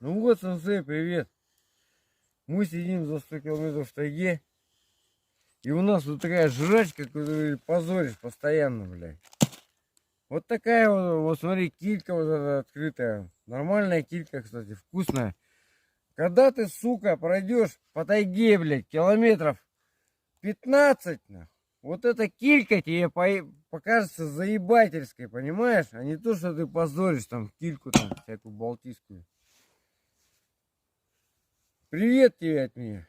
Ну вот, сенсей, привет. Мы сидим за 100 километров в тайге. И у нас вот такая жрачка, которую позоришь постоянно, блядь. Вот такая вот смотри, килька вот эта открытая. Нормальная килька, кстати, вкусная. Когда ты, сука, пройдешь по тайге, блядь, километров 15, нахуй, вот эта килька тебе покажется заебательской, понимаешь? А не то, что ты позоришь там кильку, там, всякую балтийскую. Привет тебе от меня.